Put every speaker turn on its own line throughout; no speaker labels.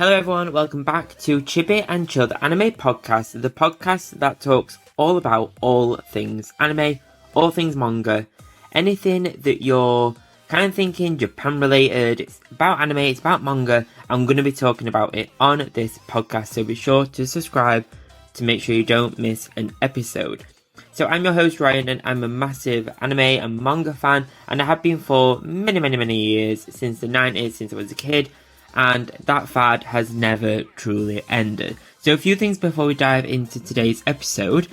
Hello everyone, welcome back to Chibi and Chilled Anime Podcast, the podcast that talks all about all things anime, all things manga, anything that you're kind of thinking Japan related, it's about anime, it's about manga. I'm going to be talking about it on this podcast, so be sure to subscribe to make sure you don't miss an episode. So I'm your host Ryan, and I'm a massive anime and manga fan, and I have been for many years, since the 90s, since I was a kid. And that fad has never truly ended. So a few things before we dive into today's episode.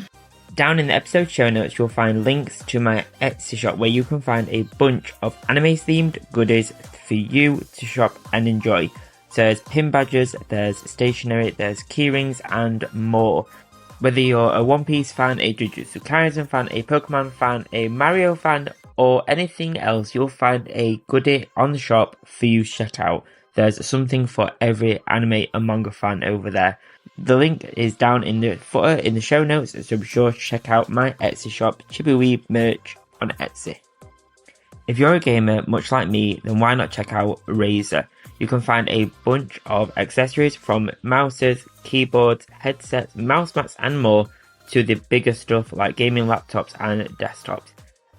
Down in the episode show notes you'll find links to my Etsy shop where you can find a bunch of anime themed goodies for you to shop and enjoy. So there's pin badges, there's stationery, there's keyrings and more. Whether you're a One Piece fan, a Jujutsu Kaisen fan, a Pokemon fan, a Mario fan or anything else, you'll find a goodie on the shop for you to check out. There's something for every anime and manga fan over there. The link is down in the footer in the show notes, so be sure to check out my Etsy shop, Chibi Weeb merch on Etsy. If you're a gamer, much like me, then why not check out Razer? You can find a bunch of accessories from mouses, keyboards, headsets, mouse mats and more, to the bigger stuff like gaming laptops and desktops.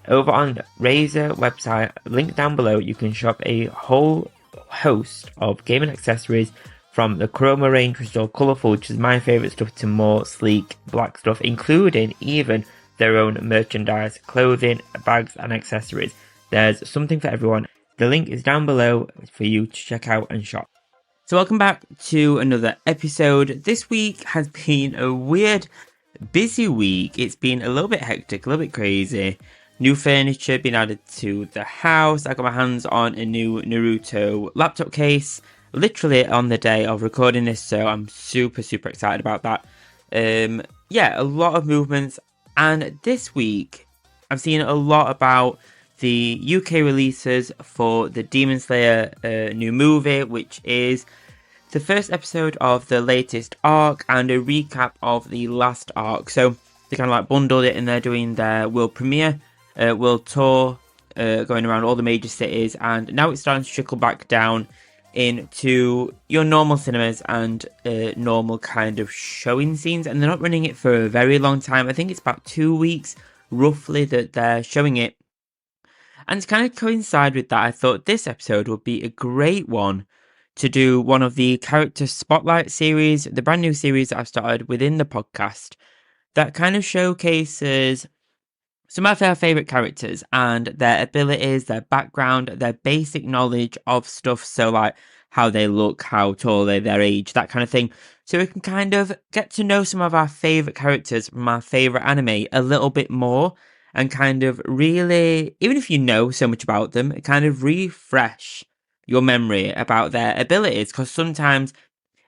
Over on Razer website, link down below, you can shop a whole host of gaming accessories, from the Chroma range, which is all colourful, which is my favourite stuff, to more sleek black stuff, including even their own merchandise, clothing, bags and accessories. There's something for everyone. The link is down below for you to check out and shop. So welcome back to another episode. This week has been a weird, busy week. It's been a little bit hectic, a little bit crazy. New furniture being added to the house. I got my hands on a new Naruto laptop case literally on the day of recording this, so I'm super excited about that. A lot of movements, and this week I've seen a lot about the UK releases for the Demon Slayer new movie, which is the first episode of the latest arc and a recap of the last arc. So they kind of like bundled it, and they're doing their world premiere. World tour, going around all the major cities, and now it's starting to trickle back down into your normal cinemas and normal kind of showing scenes, and they're not running it for a very long time. I think it's about 2 weeks roughly that they're showing it, and to kind of coincide with that, I thought this episode would be a great one to do one of the character spotlight series, the brand new series that I've started within the podcast that kind of showcases some of our favourite characters and their abilities, their background, their basic knowledge of stuff. So like how they look, how tall they're, their age, that kind of thing. So we can kind of get to know some of our favourite characters from our favourite anime a little bit more, and kind of really, even if you know so much about them, kind of refresh your memory about their abilities. Because sometimes,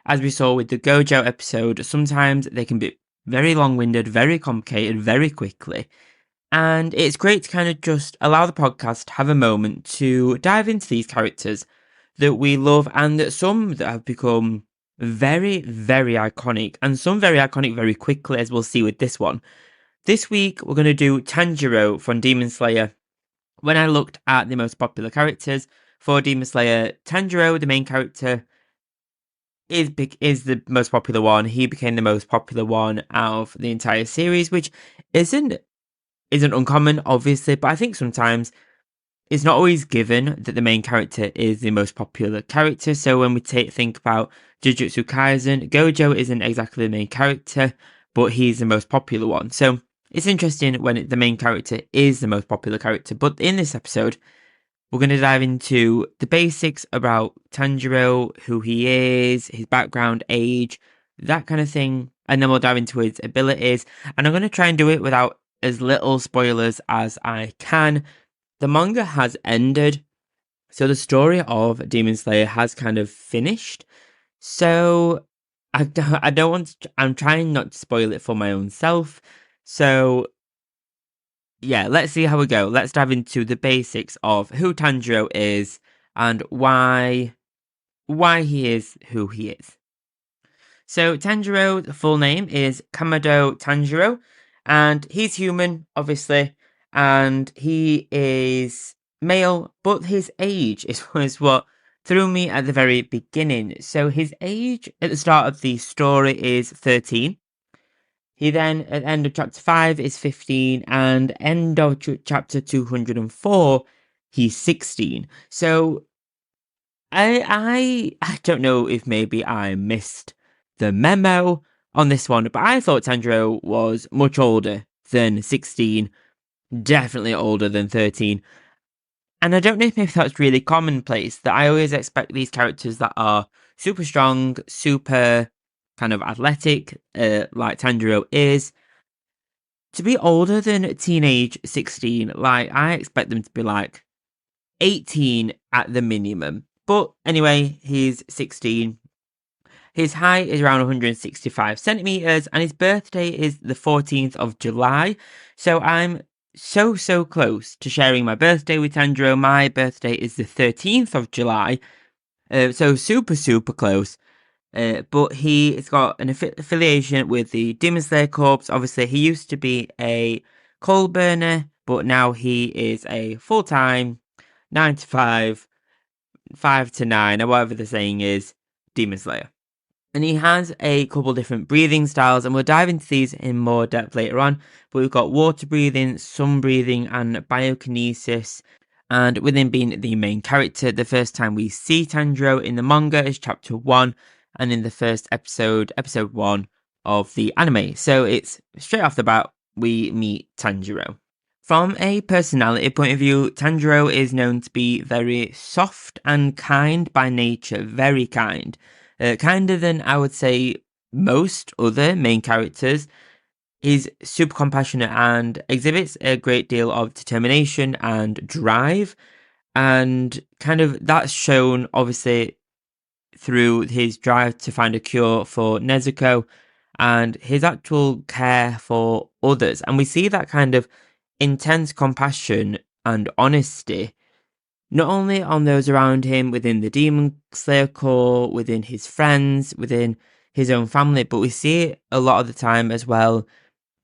as we saw with the Gojo episode, sometimes they can be very long-winded, very complicated, very quickly. And it's great to kind of just allow the podcast to have a moment to dive into these characters that we love, and that some that have become very iconic, and some very iconic very quickly, as we'll see with this one. This week, we're going to do Tanjiro from Demon Slayer. When I looked at the most popular characters for Demon Slayer, Tanjiro, the main character, is the most popular one. He became the most popular one out of the entire series, which isn't uncommon, obviously, but I think sometimes it's not always given that the main character is the most popular character. So when we think about Jujutsu Kaisen, Gojo isn't exactly the main character, but he's the most popular one. So it's interesting when the main character is the most popular character. But in this episode, we're going to dive into the basics about Tanjiro, who he is, his background, age, that kind of thing. And then we'll dive into his abilities. And I'm going to try and do it without as little spoilers as I can. The manga has ended, so the story of Demon Slayer has kind of finished. So I don't want to, I'm trying not to spoil it for my own self. So yeah, let's see how we go. Let's dive into the basics of who Tanjiro is and why he is who he is. So Tanjiro, the full name is Kamado Tanjiro, and he's human, obviously, and he is male, but his age is what threw me at the very beginning. So his age at the start of the story is 13. He then, at the end of chapter 5, is 15, and end of chapter 204, he's 16. So I don't know if maybe I missed the memo on this one, but I thought Tangiro was much older than 16, definitely older than 13. And I don't know if maybe that's really commonplace, that I always expect these characters that are super strong, super kind of athletic, like Tanjiro is, to be older than teenage 16. Like, I expect them to be like 18 at the minimum. But anyway, he's 16. His height is around 165 centimeters, and his birthday is the 14th of July. So I'm so close to sharing my birthday with Tanjiro. My birthday is the 13th of July. So super close. But he's got an affiliation with the Demon Slayer Corps. Obviously, he used to be a coal burner, but now he is a full-time 9 to 5, 5 to 9, or whatever the saying is, Demon Slayer. And he has a couple different breathing styles, and we'll dive into these in more depth later on. But we've got water breathing, sun breathing, and biokinesis. And with him being the main character, the first time we see Tanjiro in the manga is chapter 1, and in the first episode 1 of the anime. So it's straight off the bat, we meet Tanjiro. From a personality point of view, Tanjiro is known to be very soft and kind by nature, very kind. Kinder than I would say most other main characters. He's super compassionate and exhibits a great deal of determination and drive. And kind of that's shown obviously through his drive to find a cure for Nezuko and his actual care for others. And we see that kind of intense compassion and honesty, not only on those around him within the Demon Slayer Corps, within his friends, within his own family, but we see it a lot of the time as well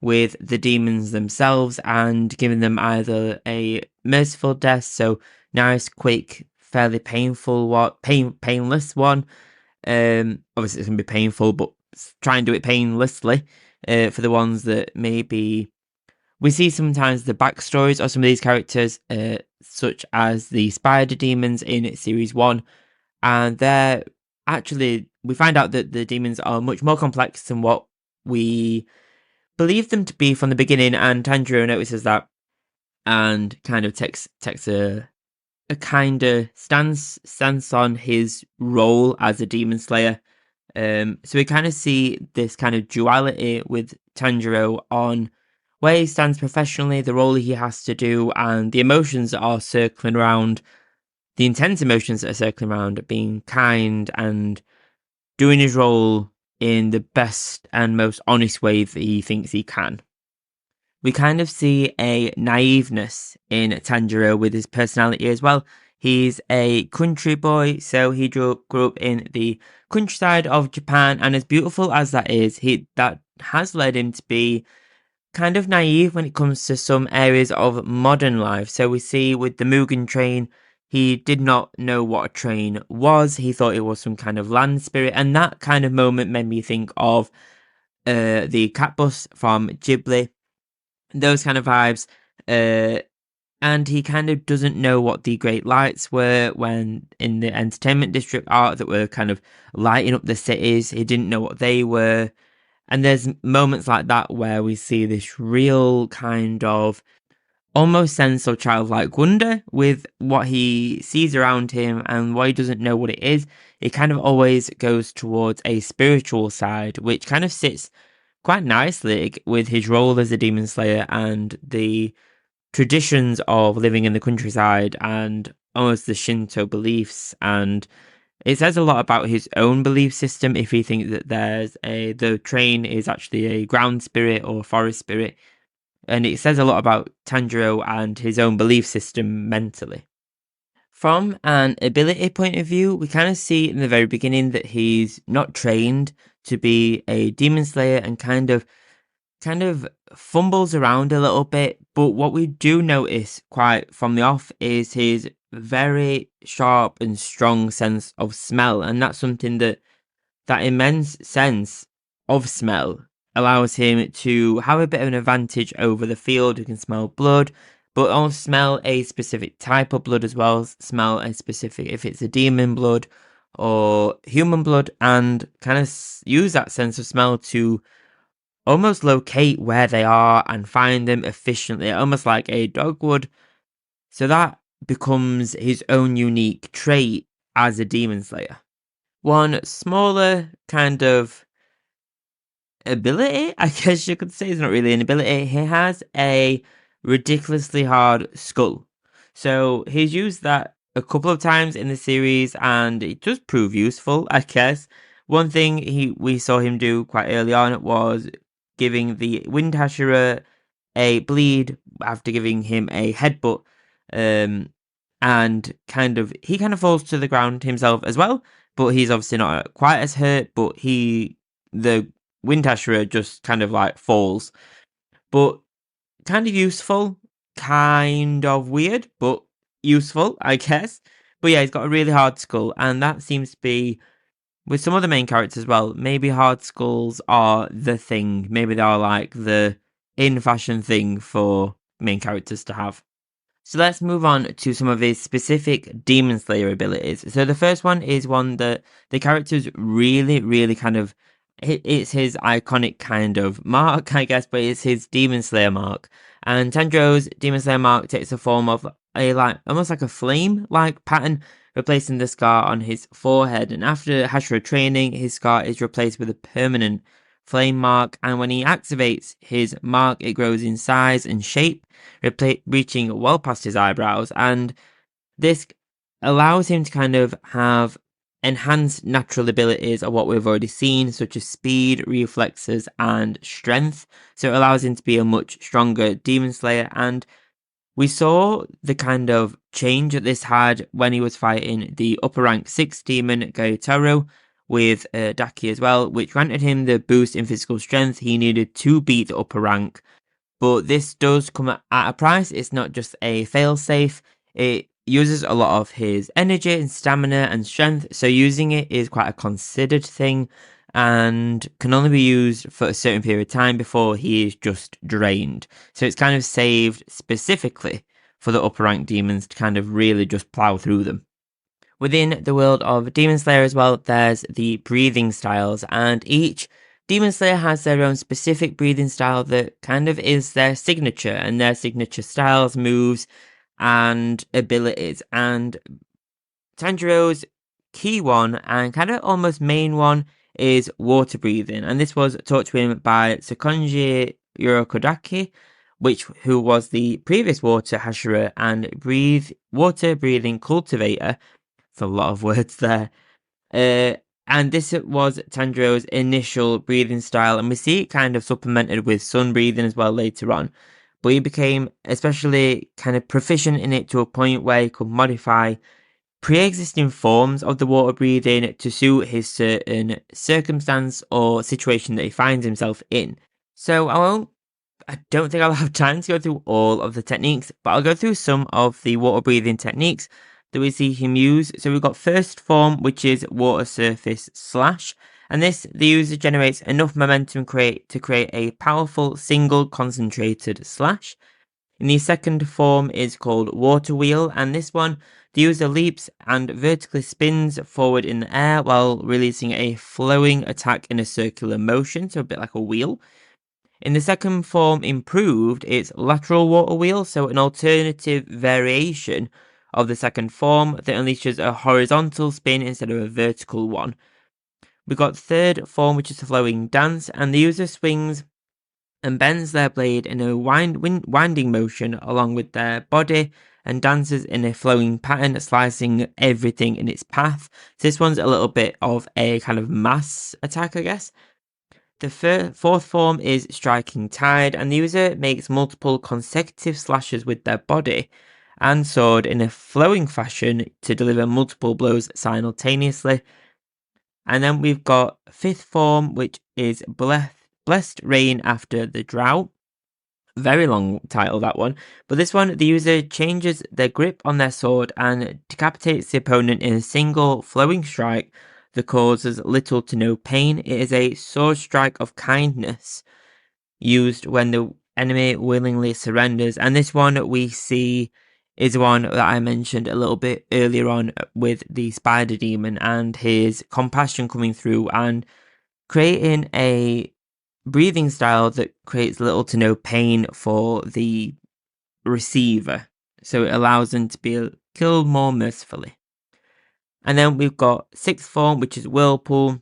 with the demons themselves and giving them either a merciful death, so nice, quick, fairly painful one, painless one. Obviously it's gonna be painful, but try and do it painlessly. For the ones that maybe we see sometimes the backstories of some of these characters, such as the spider demons in series 1, and they're actually, we find out that the demons are much more complex than what we believe them to be from the beginning, and Tanjiro notices that and kind of takes a kinder stance on his role as a demon slayer. So we kind of see this kind of duality with Tanjiro on where he stands professionally, the role he has to do, and the emotions that are circling around, the intense emotions that are circling around, being kind and doing his role in the best and most honest way that he thinks he can. We kind of see a naiveness in Tanjiro with his personality as well. He's a country boy, so he grew up in the countryside of Japan, and as beautiful as that is, that has led him to be kind of naive when it comes to some areas of modern life. So we see with the Mugen train, he did not know what a train was. He thought it was some kind of land spirit, and that kind of moment made me think of the cat bus from Ghibli, those kind of vibes. And he kind of doesn't know what the great lights were when in the entertainment district art that were kind of lighting up the cities. He didn't know what they were. And there's moments like that where we see this real kind of almost sense of childlike wonder with what he sees around him and why he doesn't know what it is. It kind of always goes towards a spiritual side, which kind of sits quite nicely with his role as a demon slayer and the traditions of living in the countryside and almost the Shinto beliefs. And it says a lot about his own belief system if he thinks that the train is actually a ground spirit or forest spirit. And it says a lot about Tanjiro and his own belief system mentally. From an ability point of view, we kind of see in the very beginning that he's not trained to be a demon slayer and kind of fumbles around a little bit. But what we do notice quite from the off is his very sharp and strong sense of smell, and that's something that immense sense of smell allows him to have a bit of an advantage over the field who can smell blood, but also smell a specific type of blood as well, smell a specific, if it's a demon blood or human blood, and kind of use that sense of smell to almost locate where they are and find them efficiently, almost like a dog would. So that becomes his own unique trait as a demon slayer. One smaller kind of ability, I guess you could say, it's not really an ability. He has a ridiculously hard skull. So he's used that a couple of times in the series and it does prove useful, I guess. One thing we saw him do quite early on was giving the Wind Hashira a bleed after giving him a headbutt. And he kind of falls to the ground himself as well, but he's obviously not quite as hurt, but the Wind Hashira just kind of like falls. But kind of useful, kind of weird, but useful, I guess. But yeah, he's got a really hard skull, and that seems to be with some of the main characters as well. Maybe hard skulls are the thing. Maybe they are like the in fashion thing for main characters to have. So let's move on to some of his specific Demon Slayer abilities. So the first one is one that the characters really, really kind of, it's his iconic kind of mark, I guess, but it's his Demon Slayer mark. And Tanjiro's Demon Slayer mark takes the form of almost like a flame-like pattern, replacing the scar on his forehead. And after Hashira training, his scar is replaced with a permanent flame mark, and when he activates his mark, it grows in size and shape, reaching well past his eyebrows, and this allows him to kind of have enhanced natural abilities of what we've already seen, such as speed, reflexes, and strength. So it allows him to be a much stronger Demon Slayer, and we saw the kind of change that this had when he was fighting the upper rank 6 demon Gaitaro with Daki as well, which granted him the boost in physical strength he needed to beat the upper rank. But this does come at a price. It's not just a failsafe. It uses a lot of his energy and stamina and strength, so using it is quite a considered thing and can only be used for a certain period of time before he is just drained. So it's kind of saved specifically for the upper rank demons to kind of really just plow through them. Within the world of Demon Slayer as well, there's the breathing styles, and each Demon Slayer has their own specific breathing style that kind of is their signature, and their signature styles, moves, and abilities. And Tanjiro's key one, and kind of almost main one, is water breathing. And this was taught to him by Tsukonji Yorokodaki, who was the previous water Hashira and water breathing cultivator. It's a lot of words there. And this was Tanjiro's initial breathing style, and we see it kind of supplemented with sun breathing as well later on. But he became especially kind of proficient in it to a point where he could modify pre-existing forms of the water breathing to suit his certain circumstance or situation that he finds himself in. So I don't think I'll have time to go through all of the techniques, but I'll go through some of the water breathing techniques that we see him use. So we've got first form, which is water surface slash, and this the user generates enough momentum to create a powerful single concentrated slash. In the second form is called water wheel, and this one the user leaps and vertically spins forward in the air while releasing a flowing attack in a circular motion, so a bit like a wheel. In the second form improved, it's lateral water wheel, so an alternative variation of the second form that unleashes a horizontal spin instead of a vertical one. We've got third form, which is the flowing dance, and the user swings and bends their blade in a winding motion along with their body and dances in a flowing pattern, slicing everything in its path. So this one's a little bit of a kind of mass attack, I guess. The fourth form is striking tide, and the user makes multiple consecutive slashes with their body and sword in a flowing fashion to deliver multiple blows simultaneously. And then we've got fifth form, which is blessed rain after the drought. Very long title, that one. But this one, the user changes their grip on their sword and decapitates the opponent in a single flowing strike that causes little to no pain. It is a sword strike of kindness used when the enemy willingly surrenders. And this one we see is one that I mentioned a little bit earlier on with the spider demon and his compassion coming through and creating a breathing style that creates little to no pain for the receiver, so it allows them to be killed more mercifully. And then we've got sixth form, which is Whirlpool.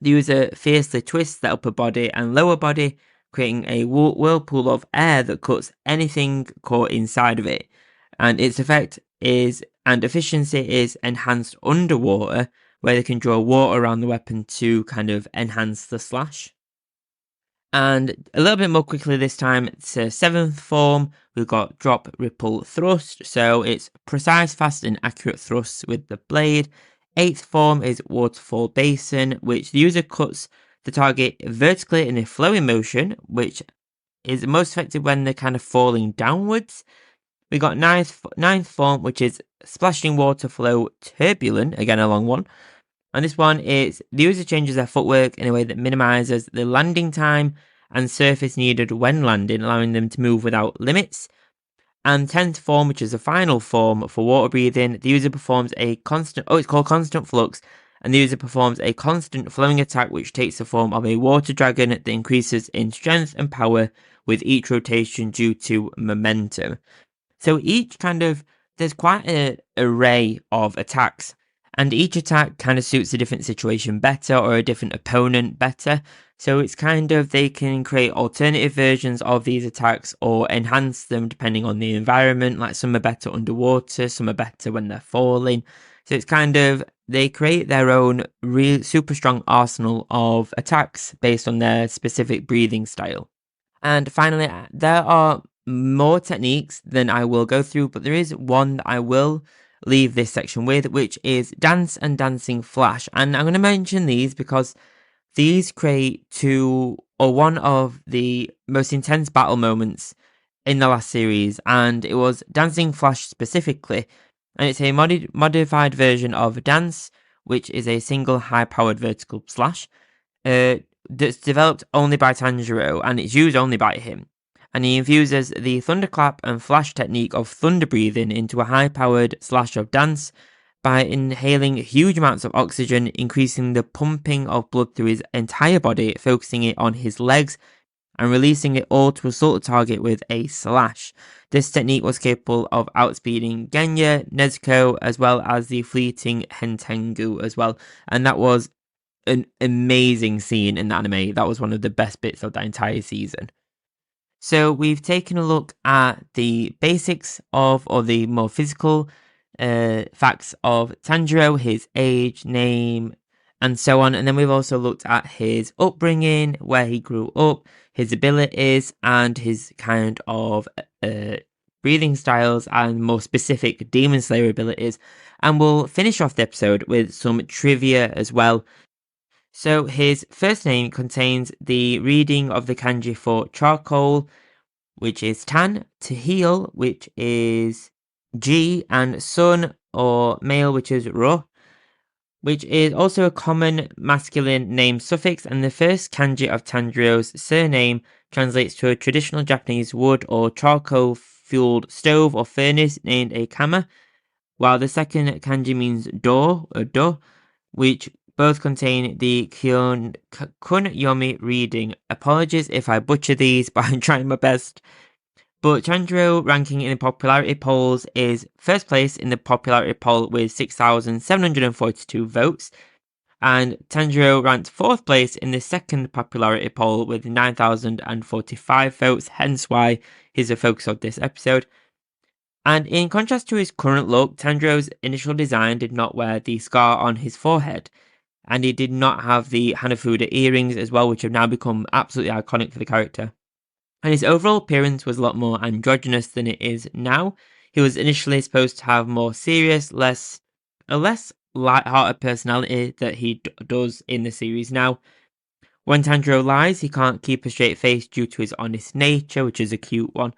The user fiercely twists the upper body and lower body, creating a whirlpool of air that cuts anything caught inside of it. And its effect is, and efficiency is enhanced underwater, where they can draw water around the weapon to kind of enhance the slash. And a little bit more quickly this time, it's a seventh form. We've got drop, ripple, thrust. So it's precise, fast, and accurate thrusts with the blade. Eighth form is waterfall basin, which the user cuts the target vertically in a flowing motion, which is most effective when they're kind of falling downwards. We got ninth form, which is splashing water flow turbulent, again a long one. And this one is the user changes their footwork in a way that minimizes the landing time and surface needed when landing, allowing them to move without limits. And 10th form, which is the final form for water breathing, the user performs a constant, it's called constant flux, and the user performs a constant flowing attack which takes the form of a water dragon that increases in strength and power with each rotation due to momentum. So each there's quite an array of attacks, and each attack kind of suits a different situation better or a different opponent better. So it's they can create alternative versions of these attacks or enhance them depending on the environment. Like some are better underwater, some are better when they're falling. So it's they create their own real super strong arsenal of attacks based on their specific breathing style. And finally, there are more techniques than I will go through, but there is one that I will leave this section with, which is Dance and Dancing Flash. And I'm going to mention these because these create one of the most intense battle moments in the last series, and it was Dancing Flash specifically. And it's a modified version of Dance, which is a single high-powered vertical slash. That's developed only by Tangiro, and it's used only by him. And he infuses the thunderclap and flash technique of thunder breathing into a high-powered slash of dance by inhaling huge amounts of oxygen, increasing the pumping of blood through his entire body, focusing it on his legs, and releasing it all to assault the target with a slash. This technique was capable of outspeeding Genya, Nezuko, as well as the fleeting Hentengu as well. And that was an amazing scene in the anime. That was one of the best bits of that entire season. So we've taken a look at the basics of, or the more physical facts of Tanjiro, his age, name, and so on. And then we've also looked at his upbringing, where he grew up, his abilities, and his kind of breathing styles and more specific Demon Slayer abilities. And we'll finish off the episode with some trivia as well. So his first name contains the reading of the kanji for charcoal, which is tan, to heal, which is G, and sun or male, which is ro, which is also a common masculine name suffix, and the first kanji of Tanjiro's surname translates to a traditional Japanese wood or charcoal fueled stove or furnace named a kama, while the second kanji means door or do, which both contain the kunyomi reading. Apologies if I butcher these, but I'm trying my best. But Tanjiro ranking in the popularity polls is first place in the popularity poll with 6,742 votes. And Tanjiro ranked fourth place in the second popularity poll with 9,045 votes, hence why he's the focus of this episode. And in contrast to his current look, Tanjiro's initial design did not wear the scar on his forehead. And he did not have the Hanafuda earrings as well, which have now become absolutely iconic for the character. And his overall appearance was a lot more androgynous than it is now. He was initially supposed to have more serious, a less light-hearted personality that he does in the series now, When Tangiro lies, he can't keep a straight face due to his honest nature, which is a cute one.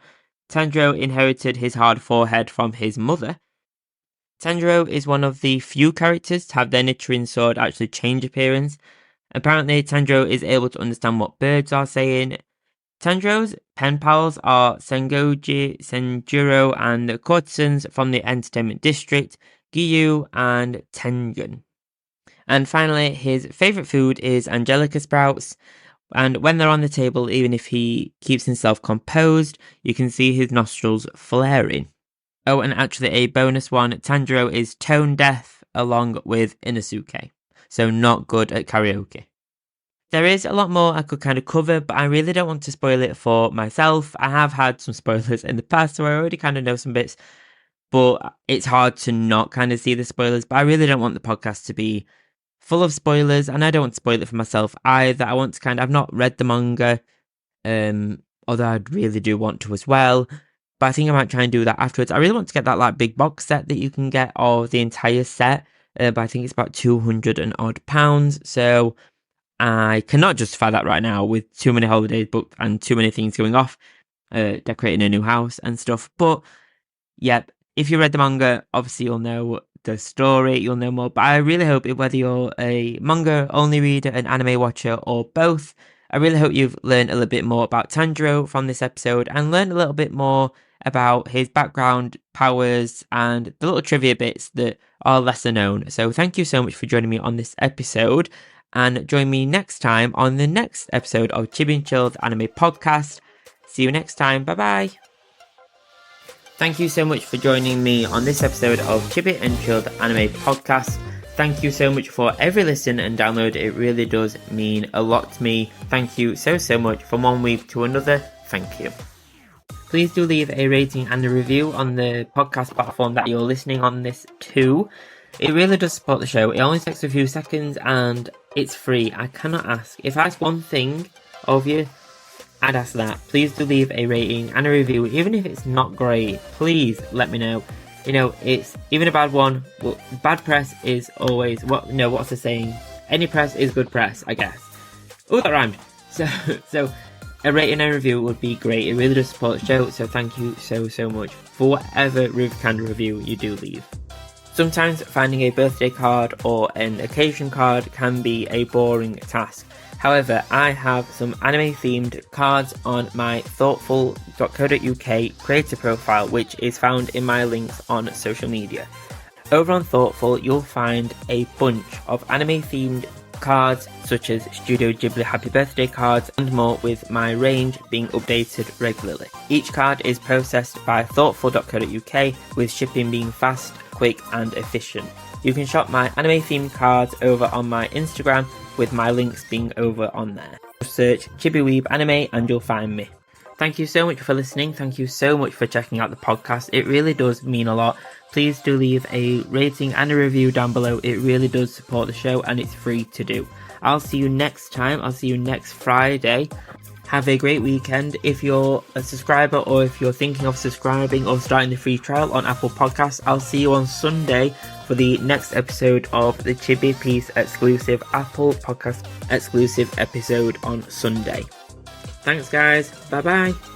Tangiro inherited his hard forehead from his mother. Tangiro is one of the few characters to have their Nichirin sword actually change appearance. Apparently, Tangiro is able to understand what birds are saying. Tanjiro's pen pals are Sengoji, Senjuro, and courtesans from the entertainment district, Giyu and Tengen. And finally, his favourite food is Angelica sprouts. And when they're on the table, even if he keeps himself composed, you can see his nostrils flaring. Oh, and actually a bonus one, Tanjiro is tone deaf along with Inosuke, so not good at karaoke. There is a lot more I could kind of cover, but I really don't want to spoil it for myself. I have had some spoilers in the past, so I already kind of know some bits, but it's hard to not kind of see the spoilers, but I really don't want the podcast to be full of spoilers, and I don't want to spoil it for myself either. I want to I've not read the manga, although I really do want to as well. But I think I might try and do that afterwards. I really want to get that like big box set that you can get of the entire set, but I think it's about £200 and odd. So I cannot justify that right now with too many holidays booked and too many things going off, decorating a new house and stuff. But yep, if you read the manga, obviously you'll know the story, you'll know more. But I really hope whether you're a manga only reader, an anime watcher, or both, I really hope you've learned a little bit more about Tanjiro from this episode and learned a little bit more about his background, powers, and the little trivia bits that are lesser known. So thank you so much for joining me on this episode, and join me next time on the next episode of Chibi and Chilled Anime Podcast. See you next time. Bye bye. Thank you so much for joining me on this episode of Chibi and Chilled Anime Podcast. Thank you so much for every listen and download. It really does mean a lot to me. Thank you so much. From one week to another, thank you. Please do leave a rating and a review on the podcast platform that you're listening on this to. It really does support the show. It only takes a few seconds and it's free. I cannot ask. If I ask one thing of you, I'd ask that. Please do leave a rating and a review. Even if it's not great, please let me know. You know, it's even a bad one. Well, bad press is always what's the saying? Any press is good press, I guess. Oh, that rhymed. So a rating and a review would be great. It really does support the show. So thank you so much for whatever kind of review you do leave. Sometimes finding a birthday card or an occasion card can be a boring task. However, I have some anime-themed cards on my Thortful.co.uk creator profile, which is found in my links on social media. Over on Thortful, you'll find a bunch of anime-themed cards, such as Studio Ghibli Happy Birthday cards and more, with my range being updated regularly. Each card is processed by Thortful.co.uk, with shipping being fast, quick and efficient. You can shop my anime-themed cards over on my Instagram, with my links being over on there. Search Chibi Weeb Anime and you'll find me. Thank you so much for listening. Thank you so much for checking out the podcast. It really does mean a lot. Please do leave a rating and a review down below. It really does support the show and it's free to do. I'll see you next time. I'll see you next Friday. Have a great weekend. If you're a subscriber or if you're thinking of subscribing or starting the free trial on Apple Podcasts, I'll see you on Sunday for the next episode of the Chibi Piece exclusive Apple Podcast exclusive episode on Sunday. Thanks guys. Bye bye.